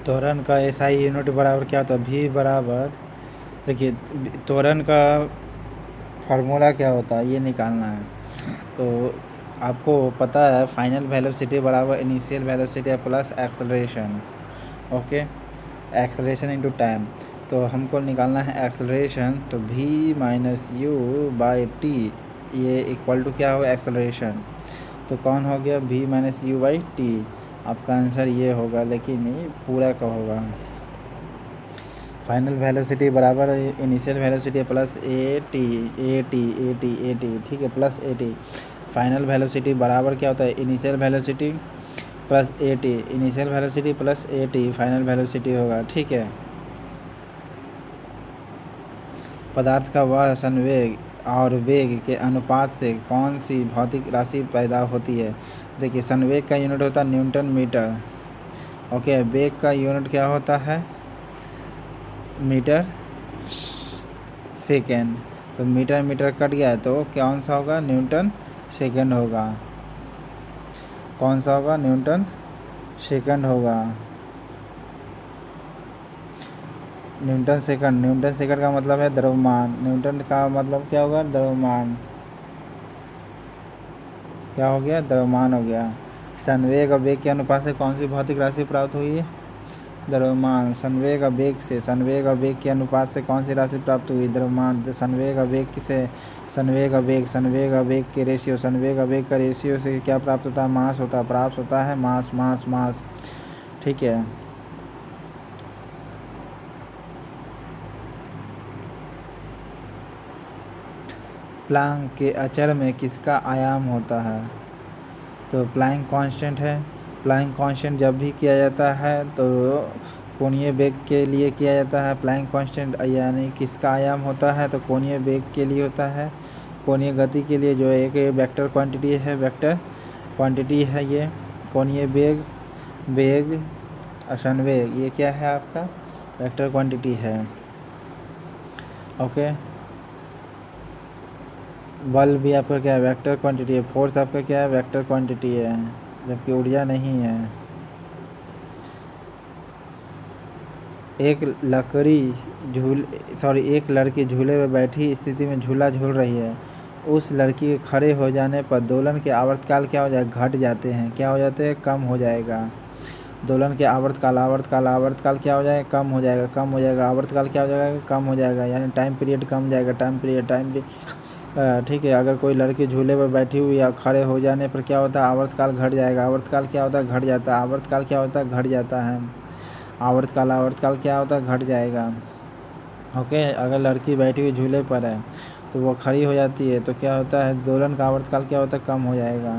त्वरण का SI unit बराबर क्या होता है? भी बराबर, देखिए त्वरण का फार्मूला क्या होता है ये निकालना है। तो आपको पता है फाइनल वेलोसिटी बराबर initial velocity plus acceleration. Okay, acceleration into time. तो हमको निकालना है एक्सेलरेशन, तो v minus you by T ये इक्वल टू क्या होगा? एक्सेलरेशन। तो कौन हो गया? v minus you by T. आपका आंसर ये होगा, लेकिन ये पूरा का होगा। फाइनल वेलोसिटी बराबर initial velocity plus A T, ठीक है, plus A T. Final velocity बराबर क्या होता है? Initial velocity plus A T, initial velocity plus A T final velocity होगा, ठीक है। पदार्थ का वह संवेग और वेग के अनुपात से कौन सी भौतिक राशि पैदा होती है? देखिए संवेग का यूनिट होता है न्यूटन मीटर। ओके, वेग का यूनिट क्या होता है? Metre second. तो मीटर मीटर कट गया तो कौन सा होगा? न्यूटन सेकेंड होगा। कौन सा होगा? न्यूटन सेकेंड होगा। न्यूटन सेकंड, न्यूटन सेकंड का मतलब है द्रव्यमान। न्यूटन का मतलब क्या होगा? द्रव्यमान। क्या हो गया? द्रव्यमान हो गया। संवेग और वेग के अनुपात से कौन सी भौतिक राशि प्राप्त हुई है? द्रव्यमान। संवेग और वेग से, संवेग और वेग के अनुपात से कौन सी राशि प्राप्त हुई? द्रव्यमान। संवेग और वेग से, संवेग और वेग के रेशियो, संवेग और वेग का रेशियो से क्या प्राप्त होता है? मास होता है, प्राप्त होता है मास, मास, मास, ठीक है। प्लांक के अचर में किसका आयाम होता है? तो प्लैंक कांस्टेंट है। प्लैंक कांस्टेंट जब भी किया जाता है तो कोणीय वेग के लिए किया जाता है। प्लैंक कांस्टेंट यानी किसका आयाम होता है? तो कोणीय वेग के लिए होता है। कोणीय गति के लिए जो एक वेक्टर क्वांटिटी है, वेक्टर क्वांटिटी है ये। कोणीय वेग, वेग, संवेग, ये क्या है आपका? वेक्टर क्वांटिटी है। ओके, बल भी आपका क्या है? वेक्टर क्वांटिटी है। फोर्स आपका क्या है? वेक्टर क्वांटिटी है, जबकि ऊर्जा नहीं है। एक लड़की झूले में बैठी स्थिति में झूला झूल रही है। उस लड़की के खड़े हो जाने पर दोलन के आवर्तकाल क्या हो जाएगा? घट जाते हैं। क्या हो जाते हैं? कम हो जाएगा। दोलन के आवर्तकाल क्या हो जाएगा? कम हो जाएगा, कम हो जाएगा। आवर्तकाल क्या हो जाएगा? कम हो जाएगा, यानी टाइम पीरियड कम जाएगा। टाइम पीरियड ठीक है। अगर कोई लड़की झूले पर बैठी हुई या खड़े हो जाने पर क्या होता है? आवर्तकाल घट जाएगा। आवर्तकाल क्या होता है? घट जाता है। आवर्तकाल क्या होता है? घट जाता है। आवर्तकाल क्या होता है? घट जाएगा। ओके, अगर लड़की बैठी हुई झूले पर है तो वो खड़ी हो जाती है तो क्या होता है? दोलन का आवर्तकाल क्या होता है? कम हो जाएगा।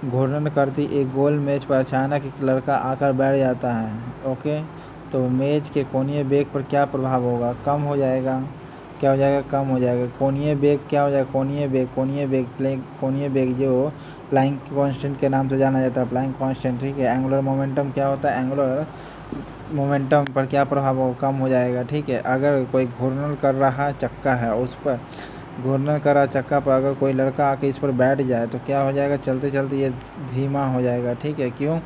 घूर्णन करती एक गोल मेज पर अचानक एक लड़का आकर बैठ जाता है। ओके, तो मेज के कोणीय वेग पर क्या प्रभाव होगा? कम हो जाएगा। क्या हो जाएगा? कम हो जाएगा। कोणीय वेग क्या हो जाएगा? कोणीय वेग जो प्लैंक कांस्टेंट के नाम से जाना जाता है, प्लैंक कांस्टेंट, ठीक है। एंगुलर मोमेंटम क्या होता है? एंगुलर मोमेंटम पर क्या प्रभाव होगा? कम हो जाएगा, ठीक है। अगर कोई घूर्णन कर रहा चक्का है, उस पर घूर्णन कर रहा चक्का पर अगर कोई लड़का आके इस पर बैठ जाए तो क्या हो जाएगा? चलते चलते ये धीमा हो जाएगा, ठीक है। क्यों?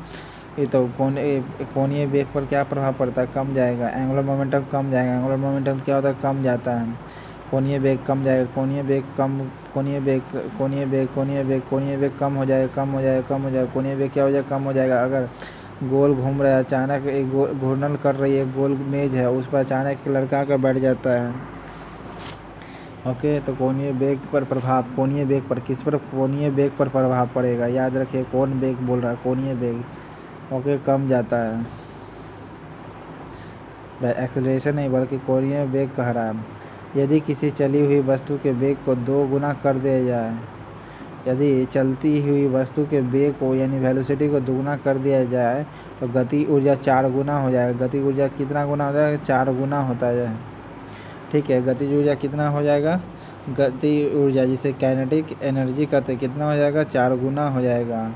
ये तो कोणीय वेग पर क्या प्रभाव पड़ता है? कम जाएगा। एंगुलर मोमेंटम कम जाएगा। एंगुलर मोमेंटम क्या होता है? कम जाता है। कोणीय वेग कम जाएगा। कोणीय वेग कम, कोणीय वेग कम हो जाएगा, कम हो जाएगा, कम हो जाएगा। कोणीय वेग क्या हो जाएगा? कम हो जाएगा। अगर गोल घूम रहा है, अचानक एक घूर्णन कर रही है, गोल मेज है, उस पर अचानक एक लड़का आकर बैठ जाता है। ओके, तो कोणीय वेग पर प्रभाव, कोणीय वेग पर किस पर? कोणीय वेग पर प्रभाव पड़ेगा। याद रखिए, कौन वेग बोल रहा है? कोणीय वेग। ओके, कम जाता है। एक्सेलरेशन नहीं बल्कि कोणीय वेग कह रहा है। यदि किसी चली हुई वस्तु के वेग को 2 गुना कर दिया जाए, यदि चलती हुई वस्तु के वेग को यानी वेलोसिटी को दोगुना कर दिया जाए तो गति ऊर्जा 4 गुना हो जाएगा। गति ऊर्जा कितना गुना हो जाएगा? 4 गुना होता है, ठीक है। गति ऊर्जा कितना हो जाएगा? गति ऊर्जा जिसे काइनेटिक एनर्जी कहते, कितना हो जाएगा? 4 गुना हो जाएगा।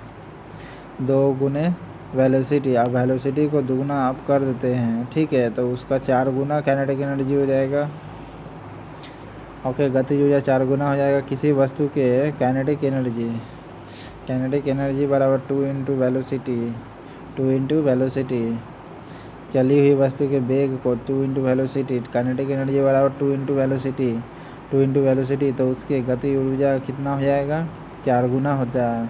2 गुने वेलोसिटी, अब वेलोसिटी को दुगना आप कर देते हैं, ठीक है, तो उसका 4 गुना काइनेटिक एनर्जी हो जाएगा। ओके, गति ऊर्जा 4 गुना हो जाएगा किसी वस्तु के काइनेटिक एनर्जी बराबर 2 इंटू वेलोसिटी। 2 इंटू वेलोसिटी, चली हुई वस्तु के वेग को 2 इंटू वेलोसिटी, काइनेटिक एनर्जी बराबर 2 इंटू वेलोसिटी, 2 इंटू वेलोसिटी, तो उसके गति ऊर्जा कितना हो जाएगा, 4 गुना होता है।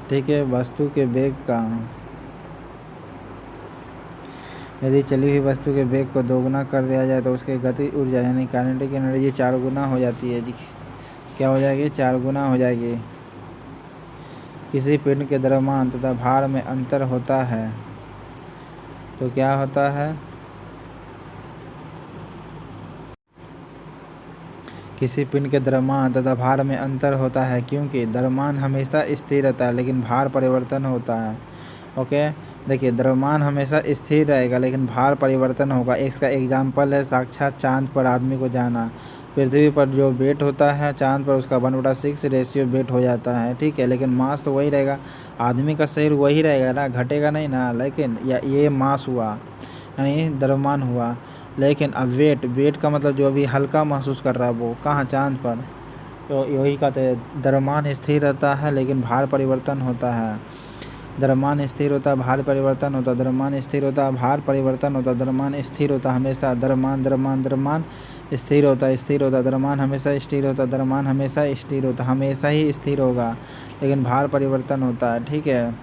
ठीक है, वस्तु के वेग का, यदि चली हुई वस्तु के वेग को 2 गुना कर दिया जाए तो उसके गति ऊर्जा यानी काइनेटिक एनर्जी 4 गुना हो जाती है जी। क्या हो जाएगी, 4 गुना हो जाएगी। किसी पिंड के द्रव्यमान तथा भार में अंतर होता है तो क्या होता है, किसी पिंड के द्रव्यमान तथा भार में अंतर होता है क्योंकि द्रव्यमान हमेशा स्थिर रहता है लेकिन भार परिवर्तन होता है। ओके, देखिए द्रव्यमान हमेशा स्थिर रहेगा लेकिन भार परिवर्तन होगा। इसका एग्जाम्पल है साक्षात चांद पर आदमी को जाना। पृथ्वी पर जो वेट होता है चांद पर उसका 1/6 रेशियो वेट हो जाता है। ठीक है, लेकिन मास तो वही रहेगा, आदमी का शरीर वही रहेगा ना, घटेगा नहीं ना। लेकिन ये मास हुआ यानी द्रव्यमान हुआ, लेकिन अब वेट का मतलब जो अभी हल्का महसूस कर रहा है वो कहाँ, चांद पर। तो यही कहते हैं द्रव्यमान स्थिर रहता है लेकिन भार परिवर्तन होता है। द्रव्यमान स्थिर होता है, भार परिवर्तन होता है, द्रव्यमान स्थिर होता है, भार परिवर्तन होता है, द्रव्यमान स्थिर होता है हमेशा, द्रव्यमान स्थिर होता है, द्रव्यमान हमेशा स्थिर होता है, द्रव्यमान हमेशा स्थिर होता है, हमेशा ही स्थिर होगा लेकिन भार परिवर्तन होता है। ठीक है,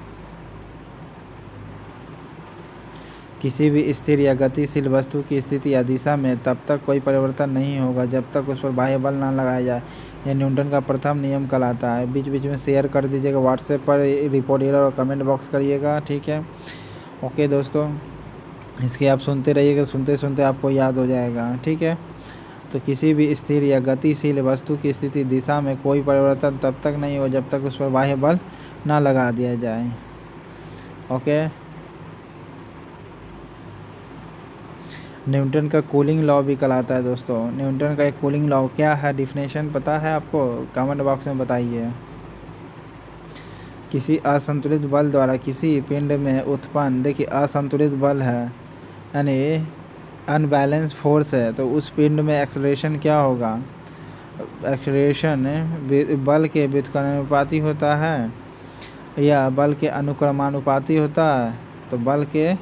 किसी भी स्थिर या गतिशील वस्तु की स्थिति या दिशा में तब तक कोई परिवर्तन नहीं होगा जब तक उस पर बाह्य बल ना लगाया जाए। यह न्यूटन का प्रथम नियम कहलाता है। बीच बीच में शेयर कर दीजिएगा, व्हाट्सएप पर रिपोर्ट और कमेंट बॉक्स करिएगा। ठीक है, ओके दोस्तों, इसके आप सुनते रहिएगा, सुनते सुनते आपको याद हो जाएगा। ठीक है, तो किसी भी स्थिर या गतिशील वस्तु की स्थिति दिशा में कोई परिवर्तन तब तक नहीं हो जब तक उस पर बाह्य बल ना लगा दिया जाए। ओके, न्यूटन का कूलिंग लॉ भी कहलाता है दोस्तों। न्यूटन का एक कूलिंग लॉ क्या है, डिफिनेशन पता है आपको, कमेंट बॉक्स में बताइए। किसी असंतुलित बल द्वारा किसी पिंड में उत्पन्न, देखिए असंतुलित बल है यानी अनबैलेंस फोर्स है, तो उस पिंड में एक्सेलरेशन क्या होगा, एक्सेलरेशन बल के व्युत्क्रमानुपाती होता है या बल के अनुक्रमानुपाती होता है, तो बल के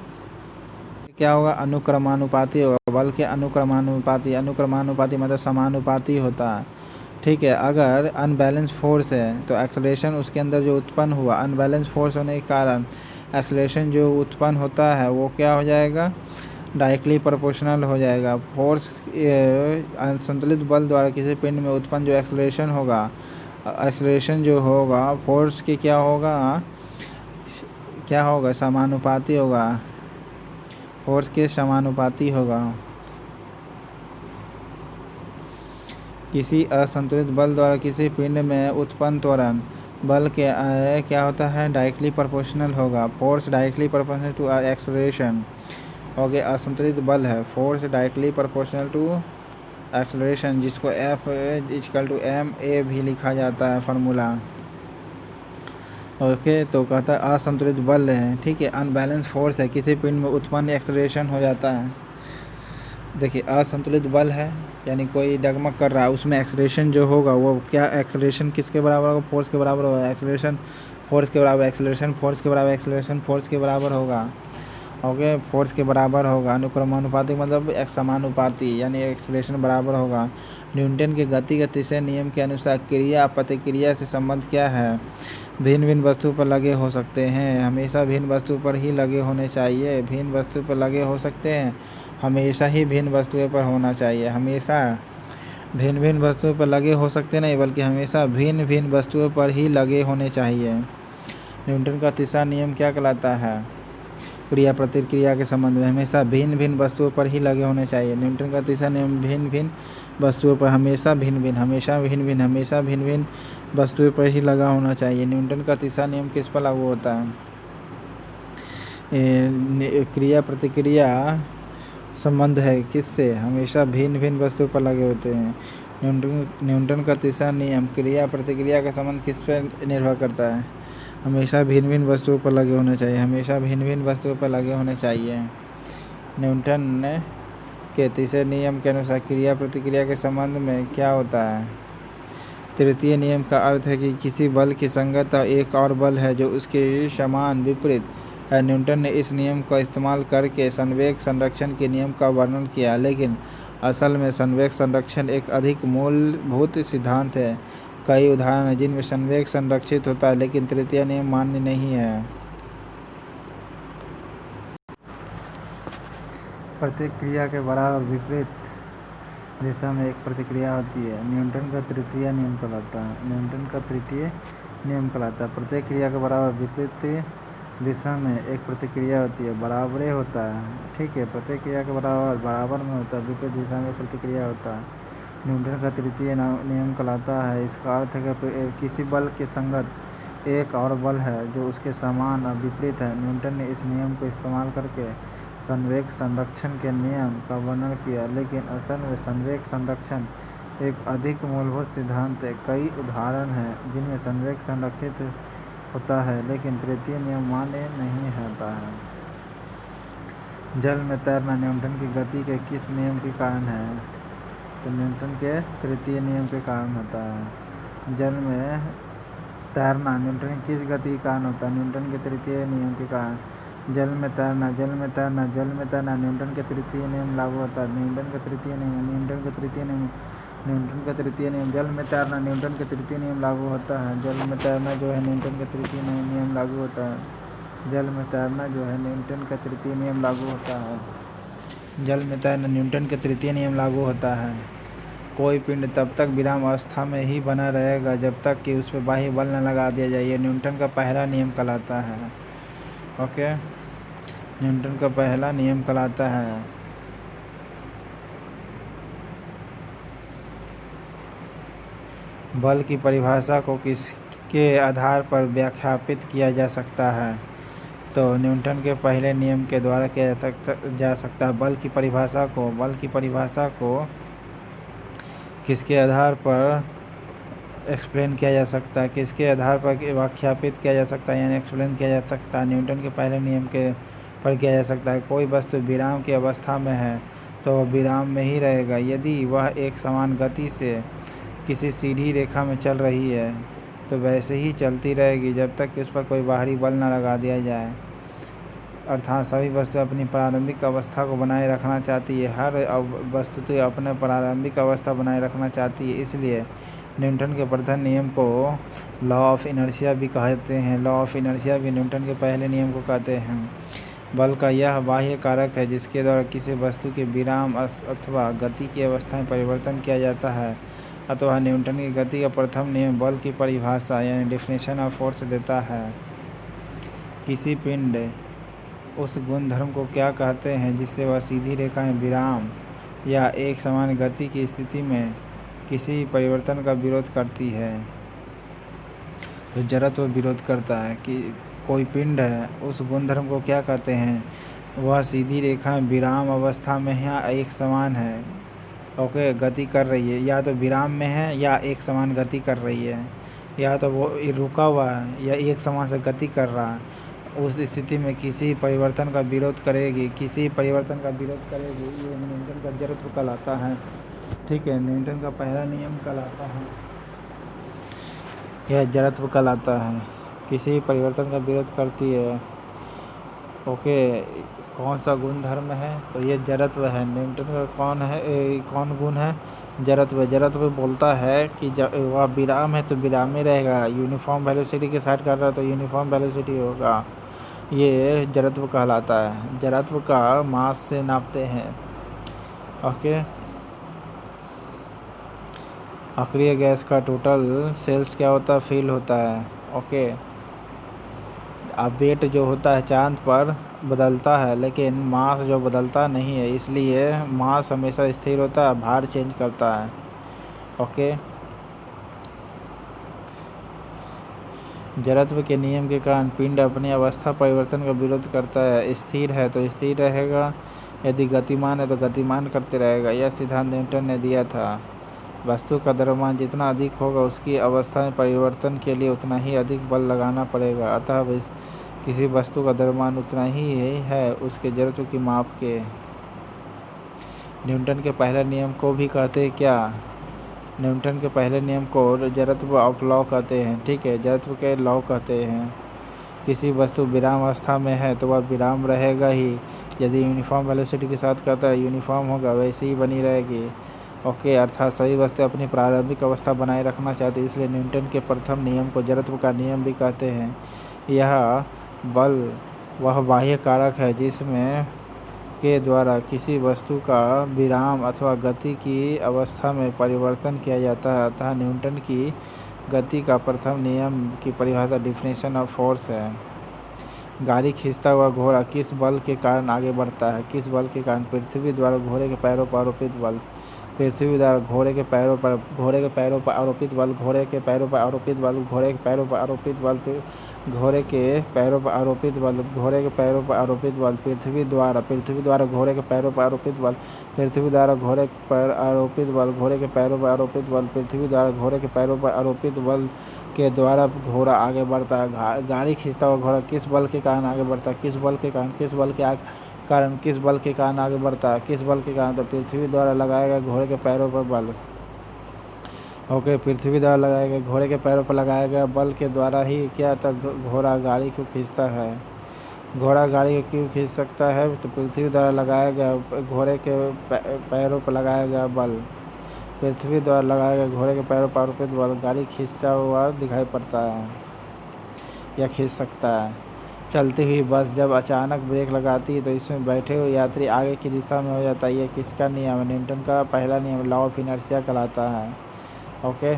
क्या होगा, अनुक्रमानुपाती होगा, बल के अनुक्रमानुपाती मतलब समानुपाती होता है। ठीक है, अगर अनबैलेंस फोर्स है तो एक्सेलरेशन उसके अंदर जो उत्पन्न हुआ, अनबैलेंस फोर्स होने के कारण एक्सेलरेशन जो उत्पन्न होता है वो क्या हो जाएगा, डायरेक्टली प्रोपोर्शनल हो जाएगा। फोर्स असंतुलित बल द्वारा किसी पिंड में उत्पन्न जो एक्सेलरेशन होगा, एक्सेलरेशन जो होगा फोर्स के क्या होगा, समानुपाती होगा, फोर्स के समानुपाती होगा। किसी असंतुलित बल द्वारा किसी पिंड में उत्पन्न त्वरण बल के क्या होता है, डायरेक्टली प्रोपोर्शनल होगा। Force directly proportional to acceleration. Okay, असंतुलित बल है, force directly proportional to acceleration, जिसको F=ma भी लिखा जाता है फार्मूला। ओके, तो कहता है असंतुलित बल है। ठीक है, अनबैलेंस फोर्स है, किसी पिंड में उत्पन्न एक्सेलरेशन हो जाता है। देखिए असंतुलित बल है यानी कोई डगमग कर रहा है, उसमें एक्सेलरेशन जो होगा वो क्या, एक्सेलरेशन किसके बराबर होगा, फोर्स के बराबर होगा। एक्सेलरेशन फोर्स के बराबर, एक्सेलरेशन फोर्स के बराबर, एक्सेलरेशन फोर्स के बराबर होगा। ओके, फोर्स के बराबर होगा। अनुक्रमानुपाती मतलब एक समानुपाती यानी एक्सेलरेशन बराबर होगा। न्यूटन के गति के तीसरे नियम के अनुसार क्रिया प्रतिक्रिया से संबंध क्या है, भिन्न भिन्न वस्तु पर लगे हो सकते हैं, हमेशा भिन्न वस्तु पर ही लगे होने चाहिए। भिन्न वस्तु पर लगे हो सकते हैं, हमेशा ही भिन्न वस्तुओं पर होना चाहिए। हमेशा भिन्न भिन्न वस्तुओं पर लगे हो सकते नहीं बल्कि हमेशा भिन्न भिन्न वस्तुओं पर ही लगे होने चाहिए। न्यूटन का तीसरा नियम क्या कहलाता है, क्रिया प्रतिक्रिया के संबंध में हमेशा भिन्न भिन्न वस्तुओं पर ही लगे होने चाहिए। न्यूटन का तीसरा नियम भिन्न भिन्न वस्तुओं पर हमेशा भिन्न भिन्न वस्तुओं पर ही लगा होना चाहिए। न्यूटन का तीसरा नियम किस पर लागू होता है, क्रिया प्रतिक्रिया संबंध है किससे, हमेशा भिन्न भिन्न वस्तुओं पर लगे होते हैं। न्यूटन का तीसरा नियम क्रिया प्रतिक्रिया का संबंध किस पर निर्भर करता है, हमेशा भिन्न भिन्न वस्तुओं पर लगे होने चाहिए, हमेशा भिन्न भिन्न वस्तुओं पर लगे होने चाहिए। न्यूटन के तीसरे नियम के अनुसार क्रिया प्रतिक्रिया के संबंध में क्या होता है, तृतीय नियम का अर्थ है कि किसी बल की संगतता एक और बल है जो उसके समान विपरीत है। न्यूटन ने इस नियम का इस्तेमाल करके संवेग संरक्षण के नियम का वर्णन किया, लेकिन असल में संवेग संरक्षण एक अधिक मूलभूत सिद्धांत है। कई उदाहरण हैं जिनमें संवेग संरक्षित होता है, लेकिन तृतीय नियम मान्य नहीं है। प्रत्येक क्रिया के बराबर विपरीत दिशा में एक प्रतिक्रिया होती है। न्यूटन का तृतीय नियम कहलाता है। प्रत्येक क्रिया के बराबर विपरीत दिशा में एक प्रतिक्रिया होती है। बराबरे होता है, ठीक है। प्रत्येक क्रिया के बराबर में होता है, विपरीत दिशा में प्रतिक्रिया होता है। न्यूटन का तृतीय नियम कहलाता है। इसका अर्थ है कि किसी बल के संगत एक और बल है जो उसके समान और विपरीत है। न्यूटन ने इस नियम को इस्तेमाल करके संवेग संरक्षण के नियम का वर्णन किया, लेकिन असल में संवेग संरक्षण एक अधिक मूलभूत सिद्धांत है। कई उदाहरण हैं जिनमें संवेग संरक्षित होता है, लेकिन तृतीय नियम मान्य नहीं होता है। जल में तैरना न्यूटन की गति के किस नियम के कारण है? तो न्यूटन के तृतीय नियम के कारण होता है। जल में तैरना न्यूटन की किस गति के कारण होता है? न्यूटन के तृतीय नियम के कारण। जल में तैरना न्यूटन के तृतीय नियम लागू होता है। न्यूटन का तृतीय नियम जल में तैरना न्यूटन के तृतीय नियम लागू होता है। जल में तैरना जो है न्यूटन के तृतीय नियम लागू होता है। जल में तैरना जो है न्यूटन का तृतीय नियम लागू होता है। जल में तैरना न्यूटन के तृतीय नियम लागू होता है। कोई पिंड तब तक विराम अवस्था में ही बना रहेगा जब तक कि उस पर बाह्य बल न लगा दिया जाए। यह न्यूटन का पहला नियम कहलाता है। ओके, न्यूटन का पहला नियम कहलाता है। बल की परिभाषा को किसके आधार पर व्याख्यापित किया जा सकता है? तो न्यूटन के पहले नियम के द्वारा किया जा सकता है। बल की परिभाषा को किसके आधार पर एक्सप्लेन किया जा सकता है? किसके आधार पर व्याख्यापित किया जा सकता है, यानी एक्सप्लेन किया जा सकता है? न्यूटन के पहले नियम के पर किया जा सकता है। कोई वस्तु विराम की अवस्था में है तो वह विराम में ही रहेगा। यदि वह एक समान गति से किसी सीधी रेखा में चल रही है तो वैसे ही चलती रहेगी जब तक कि उस पर कोई बाहरी बल न लगा दिया जाए। अर्थात सभी वस्तु अपनी प्रारंभिक अवस्था को बनाए रखना चाहती है। हर वस्तु तो अपने प्रारंभिक अवस्था बनाए रखना चाहती है। इसलिए न्यूटन के प्रथम नियम को लॉ ऑफ इनर्शिया भी कहते हैं। लॉ ऑफ इनर्शिया भी न्यूटन के पहले नियम को कहते हैं। बल का यह बाह्य कारक है जिसके द्वारा किसी वस्तु के विराम अथवा गति की अवस्था में परिवर्तन किया जाता है। अतः न्यूटन की गति का प्रथम नियम बल की परिभाषा यानी डेफिनेशन ऑफ फोर्स देता है। किसी पिंड उस गुणधर्म को क्या कहते हैं जिससे वह सीधी रेखा में विराम या एक समान गति की स्थिति में किसी परिवर्तन का विरोध करती है? तो जड़त्व विरोध करता है। कि कोई पिंड है, उस गुणधर्म को क्या कहते हैं? वह सीधी रेखा में विराम अवस्था में है या एक समान है। ओके, गति कर रही है, या तो विराम में है या एक समान गति कर रही है, या तो वो रुका हुआ है या एक समान से गति कर रहा है। उस स्थिति में किसी परिवर्तन का विरोध करेगी। ये न्यूटन का जड़त्व कहलाता है। ठीक है, न्यूटन का पहला नियम कहलाता है, यह जड़त्व कहलाता है। किसी परिवर्तन का विरोध करती है। ओके, कौन सा गुण धर्म है? तो ये जड़त्व है। न्यूटन का कौन गुण है? जड़त्व बोलता है कि जब वह विराम है तो विराम में रहेगा, यूनिफॉर्म वेलोसिटी के साथ कर रहा है तो यूनिफॉर्म वेलोसिटी होगा। ये जड़त्व कहलाता है। जड़त्व का मास से नापते हैं। ओके, अक्रिय गैस का टोटल सेल्स क्या होता है? फील होता है। ओके, अब वेट जो होता है चांद पर बदलता है, लेकिन मास जो बदलता नहीं है, इसलिए मास हमेशा स्थिर होता है, भार चेंज करता है। ओके, जड़त्व के नियम के कारण पिंड अपनी अवस्था परिवर्तन का विरोध करता है। स्थिर है तो स्थिर रहेगा, यदि गतिमान है तो गतिमान करते रहेगा। यह सिद्धांत न्यूटन ने दिया था। वस्तु का द्रव्यमान जितना अधिक होगा उसकी अवस्था में परिवर्तन के लिए उतना ही अधिक बल लगाना पड़ेगा। अतः किसी वस्तु का द्रव्यमान उतना ही है उसके जड़त्व की माप के। न्यूटन के पहले नियम को भी कहते हैं क्या? न्यूटन के पहले नियम को जड़त्व ऑफ लॉ कहते हैं। ठीक है, जड़त्व के लॉ कहते हैं। किसी वस्तु विराम अवस्था में है तो वह विराम रहेगा ही। यदि यूनिफॉर्म वेलोसिटी के साथ कहता है यूनिफॉर्म होगा, वैसे ही बनी रहेगी। ओके, अर्थात सभी वस्तु अपनी प्रारंभिक अवस्था बनाए रखना चाहती है, इसलिए न्यूटन के प्रथम नियम को जड़त्व का नियम भी कहते हैं। यह बल वह बाह्य कारक है जिसमें के द्वारा किसी वस्तु का विराम अथवा गति की अवस्था में परिवर्तन किया जाता है। अतः न्यूटन की गति का प्रथम नियम की परिभाषा डेफिनेशन ऑफ फोर्स है। गाड़ी खींचता हुआ घोड़ा किस बल के कारण आगे बढ़ता है? किस बल के कारण? पृथ्वी द्वारा घोड़े के पैरों पर आरोपित बल। पृथ्वी द्वारा घोड़े के पैरों पर आरोपित बल, घोड़े के पैरों पर आरोपित बल, घोड़े के पैरों पर आरोपित बल, घोड़े के पैरों पर आरोपित बल, घोड़े के पैरों पर आरोपित बल, पृथ्वी द्वारा घोड़े के पैरों पर आरोपित बल, पृथ्वी द्वारा घोड़े पर आरोपित बल, घोड़े के पैरों पर आरोपित बल, पृथ्वी द्वारा घोड़े के पैरों पर आरोपित बल के द्वारा घोड़ा आगे बढ़ता है। गाड़ी खींचता हुआ घोड़ा किस बल के कारण आगे बढ़ता है? किस बल के कारण? किस बल के किस बल के कारण आगे बढ़ता है? किस बल के कारण? तो पृथ्वी द्वारा लगाया गया घोड़े के पैरों पर बल। ओके, पृथ्वी द्वारा लगाए गए घोड़े के पैरों पर लगाया गया बल के द्वारा ही क्या था, घोड़ा गाड़ी को खींचता है। घोड़ा गाड़ी को क्यों खींच सकता है? तो पृथ्वी द्वारा लगाया गया घोड़े के पैरों पर लगाया गया बल। पृथ्वी द्वारा लगाए गए घोड़े के पैरों पर आरोपित बल गाड़ी खींचता हुआ दिखाई पड़ता है या खींच सकता है। चलती हुई बस जब अचानक ब्रेक लगाती है तो इसमें बैठे हुए यात्री आगे की दिशा में हो जाता है। यह किसका नियम है? न्यूटन का पहला नियम, लॉ ऑफ इनर्शिया कहलाता है। ओके,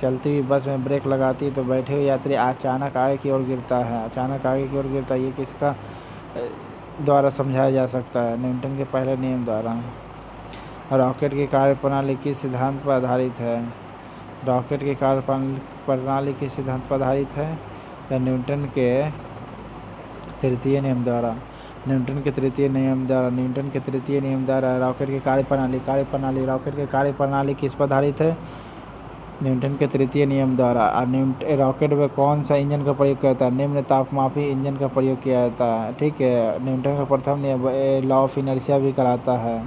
चलती हुई बस में ब्रेक लगाती है तो बैठे हुए यात्री अचानक आगे की ओर गिरता है। अचानक आगे की ओर गिरता है, ये किसका द्वारा समझाया जा सकता है? न्यूटन के पहले नियम द्वारा। रॉकेट की कार्यप्रणाली किस सिद्धांत पर आधारित है? रॉकेट की कार्यप्रणाली किस सिद्धांत पर आधारित है? या न्यूटन के तृतीय नियम द्वारा। न्यूटन के तृतीय नियम द्वारा रॉकेट की कार्यप्रणाली रॉकेट की कार्यप्रणाली किस पर आधारित है? न्यूटन के तृतीय नियम द्वारा। रॉकेट में कौन सा इंजन का प्रयोग करता है? निम्न तापमापी इंजन का प्रयोग किया जाता है। ठीक है, न्यूटन का प्रथम नियम लॉ ऑफ इनर्शिया भी कहलाता है।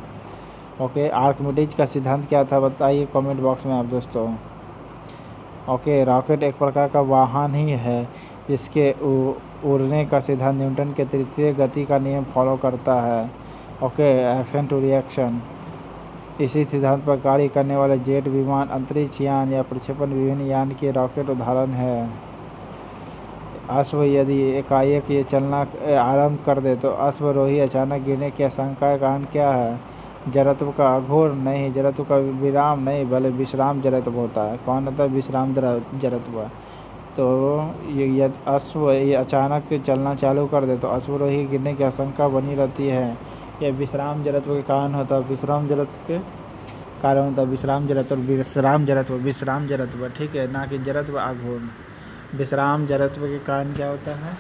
ओके, आर्किमिडीज का सिद्धांत क्या था बताइए कमेंट बॉक्स में आप दोस्तों। ओके, रॉकेट एक प्रकार का वाहन ही है जिसके उड़ने का सिद्धांत न्यूटन के तृतीय गति का नियम फॉलो करता है। Okay, action to reaction. इसी सिद्धांत पर कार्य करने वाले जेट विमान, अंतरिक्ष यान या प्रक्षेपण विभिन्न यान के रॉकेट उदाहरण है। अश्व यदि एकाएक ये चलना आरंभ कर दे तो अश्वरोही अचानक गिरने की आशंका का कारण क्या है? जड़त्व का अघोर नहीं, जड़त्व का विराम नहीं, भले विश्राम जड़त्व होता है। कौन होता है? विश्राम जड़त्व। तो ये अश्व ये अचानक चलना चालू कर दे तो अश्वरोही गिरने की आशंका बनी रहती है। यह विश्राम जड़त्व के कारण होता है। विश्राम जड़त्व के कारण होता है। विश्राम जड़त्व। ठीक है, ना कि जड़त्व आघूर्ण। विश्राम जड़त्व के कारण क्या होता है?